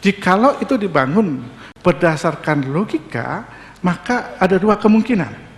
Jikalau itu dibangun berdasarkan logika, maka ada dua kemungkinan.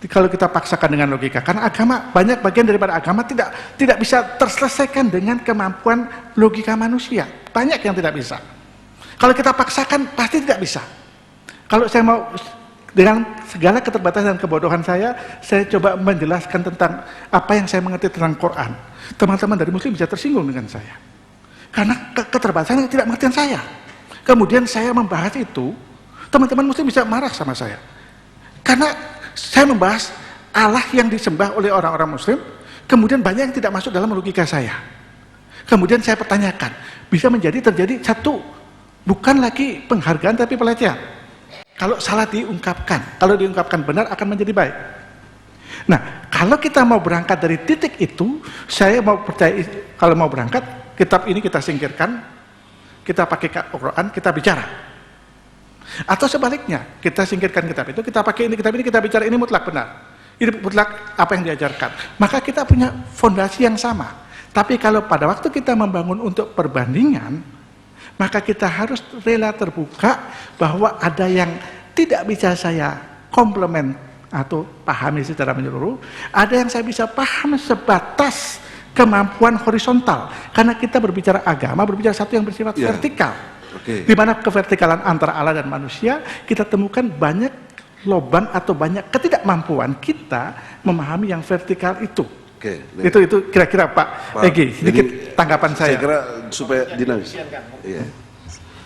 Kalau kita paksakan dengan logika, karena agama, banyak bagian daripada agama tidak bisa terselesaikan dengan kemampuan logika manusia. Banyak yang tidak bisa. Kalau kita paksakan, pasti tidak bisa. Kalau saya mau, dengan segala keterbatasan dan kebodohan saya coba menjelaskan tentang apa yang saya mengerti tentang Quran. Teman-teman dari Muslim bisa tersinggung dengan saya. Karena keterbatasan yang tidak mengerti saya. Kemudian saya membahas itu, teman-teman Muslim bisa marah sama saya. Karena saya membahas Allah yang disembah oleh orang-orang Muslim, kemudian banyak yang tidak masuk dalam logika saya. Kemudian saya pertanyakan, bisa terjadi satu, bukan lagi penghargaan tapi pelecehan. Kalau salah diungkapkan, kalau diungkapkan benar akan menjadi baik. Nah, kalau kita mau berangkat dari titik itu, saya mau percaya, kalau mau berangkat, kitab ini kita singkirkan, kita pakai Quran, kita bicara. Atau sebaliknya, kita singkirkan kitab itu, kita pakai ini, kitab ini, kita bicara ini mutlak benar. Ini mutlak apa yang diajarkan. Maka kita punya fondasi yang sama. Tapi kalau pada waktu kita membangun untuk perbandingan, maka kita harus rela terbuka bahwa ada yang tidak bisa saya komplement atau pahami secara menyeluruh, ada yang saya bisa paham sebatas kemampuan horizontal. Karena kita berbicara agama, berbicara satu yang bersifat vertikal. Di mana kevertikalan antara Allah dan manusia, kita temukan banyak lubang atau banyak ketidakmampuan kita memahami yang vertikal itu. Itu kira-kira Pak Egi, sedikit tanggapan saya. Saya kira supaya dinamis. Iya.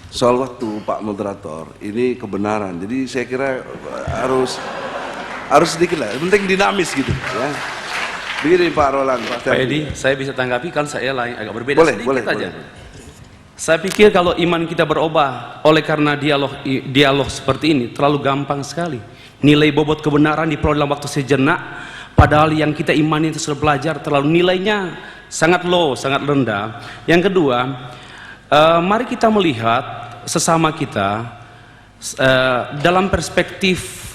Soal waktu Pak Moderator, ini kebenaran. Jadi saya kira harus sedikit lah, penting dinamis gitu ya. Begini Pak Roland, Pak Edi, saya bisa tanggapi kan saya agak berbeda sedikit aja. Boleh. Saya pikir kalau iman kita berubah oleh karena dialog seperti ini terlalu gampang sekali. Nilai bobot kebenaran diperoleh dalam waktu sejenak, padahal yang kita imani itu sudah belajar terlalu nilainya sangat low, sangat rendah. Yang kedua, mari kita melihat sesama kita dalam perspektif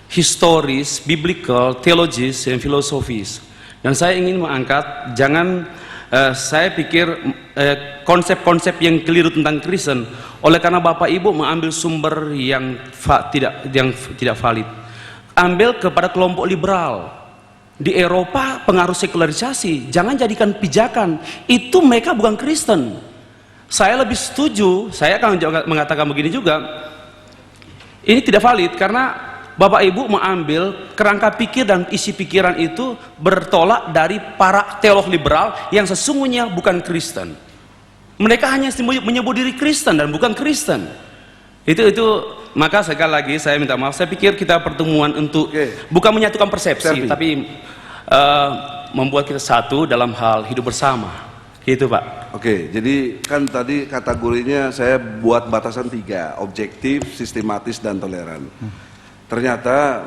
historis, biblical, teologis, dan filosofis. Dan saya ingin mengangkat, saya pikir konsep-konsep yang keliru tentang Kristen oleh karena Bapak Ibu mengambil sumber yang tidak valid. Ambil kepada kelompok liberal di Eropa, pengaruh sekularisasi. Jangan jadikan pijakan itu mereka bukan Kristen. Saya lebih setuju, saya akan mengatakan begini juga. Ini tidak valid karena Bapak Ibu mengambil kerangka pikir dan isi pikiran itu bertolak dari para teolog liberal yang sesungguhnya bukan Kristen. Mereka hanya menyebut diri Kristen dan bukan Kristen. Itu maka sekali lagi saya minta maaf. Saya pikir kita pertemuan untuk bukan menyatukan persepsi, tapi membuat kita satu dalam hal hidup bersama. Gitu Pak. Jadi kan tadi kategorinya saya buat batasan 3, objektif, sistematis, dan toleran. Ternyata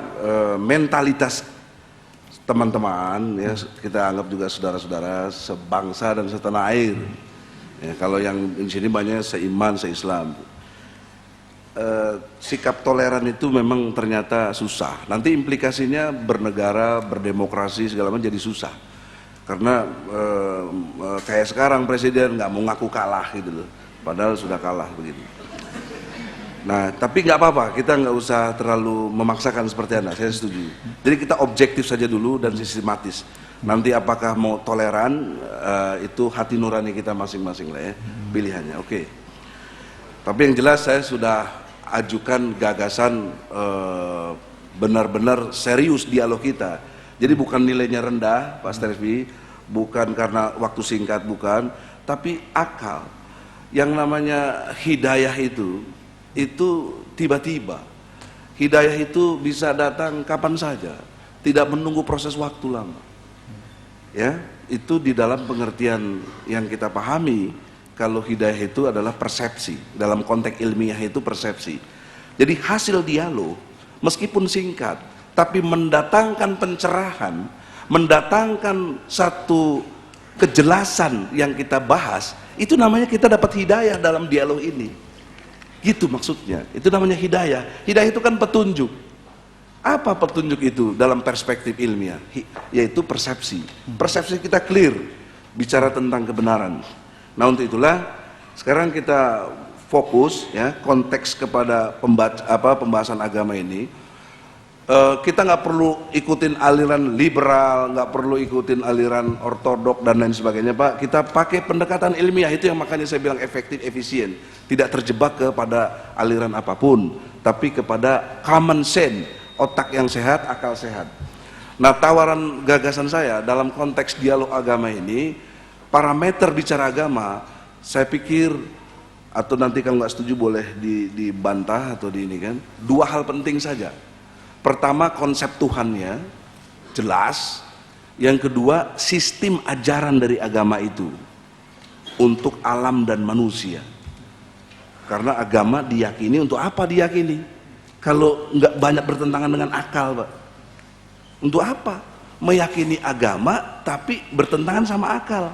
mentalitas teman-teman ya, kita anggap juga saudara-saudara sebangsa dan setanah air ya, kalau yang di sini banyak seiman, seislam, sikap toleran itu memang ternyata susah. Nanti implikasinya bernegara, berdemokrasi segala macam jadi susah karena kayak sekarang presiden nggak mau ngaku kalah gitu loh, padahal sudah kalah begitu. Nah, tapi nggak apa-apa, kita nggak usah terlalu memaksakan seperti Anda, saya setuju. Jadi kita objektif saja dulu dan sistematis. Nanti apakah mau toleran, itu hati nurani kita masing-masing lah ya, pilihannya. Tapi yang jelas saya sudah ajukan gagasan benar-benar serius dialog kita. Jadi bukan nilainya rendah, Pak Stervi, bukan karena waktu singkat, bukan, tapi akal. Yang namanya hidayah itu tiba-tiba. Hidayah itu bisa datang kapan saja, tidak menunggu proses waktu lama. Ya, itu di dalam pengertian yang kita pahami, kalau hidayah itu adalah persepsi, dalam konteks ilmiah itu persepsi. Jadi hasil dialog, meskipun singkat, tapi mendatangkan pencerahan, mendatangkan satu kejelasan yang kita bahas, itu namanya kita dapat hidayah dalam dialog ini. Gitu maksudnya, itu namanya hidayah. Hidayah itu kan petunjuk. Apa petunjuk itu dalam perspektif ilmiah? Yaitu persepsi. Persepsi kita clear, bicara tentang kebenaran. Nah untuk itulah Sekarang kita fokus ya konteks kepada pembahasan agama ini. Kita nggak perlu ikutin aliran liberal, nggak perlu ikutin aliran ortodok dan lain sebagainya, Pak. Kita pakai pendekatan ilmiah, itu yang makanya saya bilang efektif, efisien, tidak terjebak kepada aliran apapun, tapi kepada common sense, otak yang sehat, akal sehat. Nah, tawaran gagasan saya dalam konteks dialog agama ini, parameter bicara agama, saya pikir, atau nanti kalau nggak setuju boleh dibantah atau di ini kan, dua hal penting saja. Pertama, konsep Tuhannya jelas. Yang kedua, sistem ajaran dari agama itu untuk alam dan manusia. Karena agama diyakini untuk apa diyakini? Kalau nggak banyak bertentangan dengan akal, Pak. Untuk apa? Meyakini agama tapi bertentangan sama akal.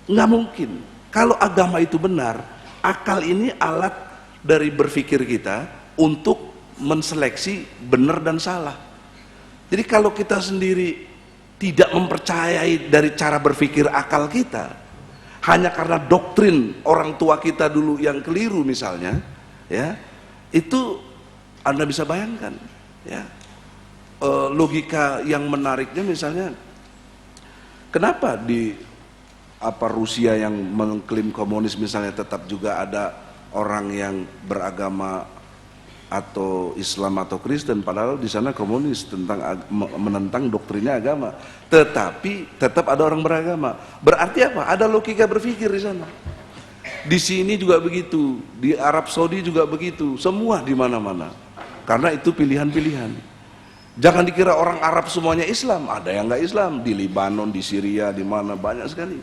Nggak mungkin. Kalau agama itu benar, akal ini alat dari berpikir kita untuk menseleksi benar dan salah. Jadi kalau kita sendiri tidak mempercayai dari cara berpikir akal kita, hanya karena doktrin orang tua kita dulu yang keliru misalnya, ya, itu Anda bisa bayangkan, ya, logika yang menariknya misalnya, kenapa di Rusia yang mengklaim komunis misalnya tetap juga ada orang yang beragama atau Islam atau Kristen, padahal di sana komunis menentang doktrinnya agama, tetapi tetap ada orang beragama. Berarti apa? Ada logika berpikir di sana. Di sini juga begitu, di Arab Saudi juga begitu, semua di mana-mana. Karena itu pilihan-pilihan. Jangan dikira orang Arab semuanya Islam, ada yang nggak Islam di Libanon, di Syria, di mana banyak sekali.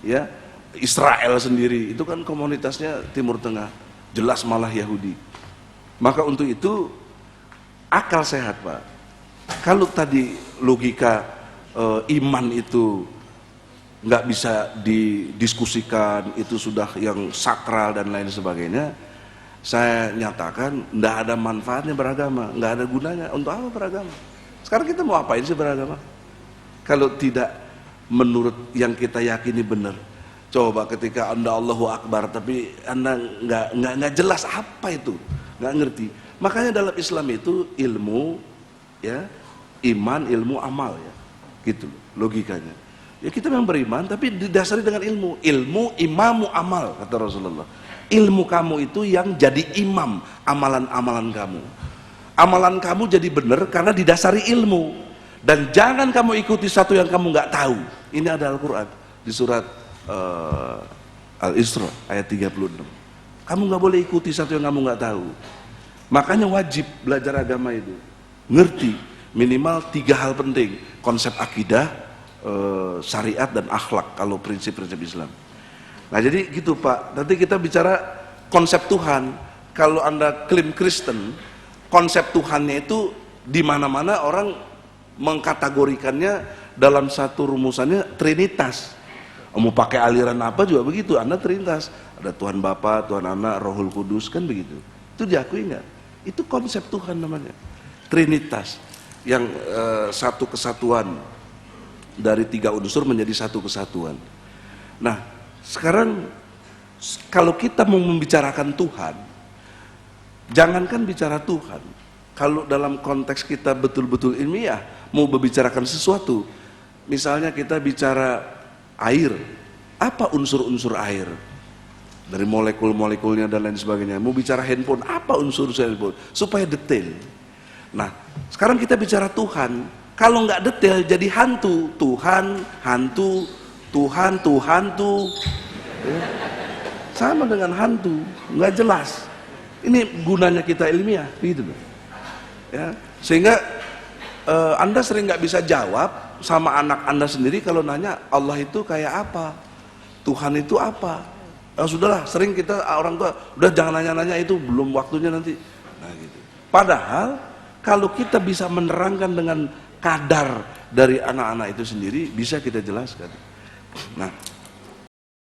Ya, Israel sendiri itu kan komunitasnya Timur Tengah, jelas malah Yahudi. Maka untuk itu akal sehat, Pak. Kalau tadi logika iman itu nggak bisa didiskusikan, itu sudah yang sakral dan lain sebagainya, saya nyatakan nggak ada manfaatnya beragama, nggak ada gunanya. Untuk apa beragama? Sekarang kita mau apain sih beragama? Kalau tidak menurut yang kita yakini benar. Coba ketika Anda Allahu Akbar tapi Anda nggak jelas apa itu, nggak ngerti. Makanya dalam Islam itu ilmu, ya, iman, ilmu, amal, ya, gitu logikanya. Ya kita memang beriman tapi didasari dengan ilmu. Ilmu imamu amal, kata Rasulullah. Ilmu kamu itu yang jadi imam amalan-amalan kamu. Amalan kamu jadi benar karena didasari ilmu. Dan jangan kamu ikuti satu yang kamu nggak tahu. Ini ada Al-Quran di surat Al-Isra ayat 36. Kamu nggak boleh ikuti satu yang kamu nggak tahu. Makanya wajib belajar agama itu, ngerti minimal 3 hal penting: konsep akidah, syariat, dan akhlak. Kalau prinsip-prinsip Islam. Nah jadi gitu, Pak. Nanti kita bicara konsep Tuhan. Kalau Anda klaim Kristen, konsep Tuhannya itu di mana-mana orang mengkategorikannya dalam satu rumusannya Trinitas. Mau pakai aliran apa juga begitu, Anda Trinitas. Ada Tuhan Bapa, Tuhan Anak, Rohul Kudus, kan begitu. Itu diakui nggak? Itu konsep Tuhan namanya, Trinitas, yang satu kesatuan dari 3 unsur menjadi satu kesatuan. Nah, sekarang kalau kita mau membicarakan Tuhan, jangankan bicara Tuhan, kalau dalam konteks kita betul-betul ilmiah mau membicarakan sesuatu, misalnya kita bicara air, apa unsur-unsur air dari molekul-molekulnya dan lain sebagainya. Mau bicara handphone, apa unsur handphone, supaya detail. Nah sekarang kita bicara Tuhan, kalau nggak detail jadi hantu. Tuhan, hantu, Tuhan, hantu, ya. Sama dengan hantu, nggak jelas. Ini gunanya kita ilmiah, gitu loh. Ya, sehingga Anda sering nggak bisa jawab sama anak Anda sendiri kalau nanya Allah itu kayak apa, Tuhan itu apa. Sudahlah, sering kita orang tua udah jangan nanya-nanya itu, belum waktunya nanti. Nah gitu. Padahal kalau kita bisa menerangkan dengan kadar dari anak-anak itu sendiri, bisa kita jelaskan. Nah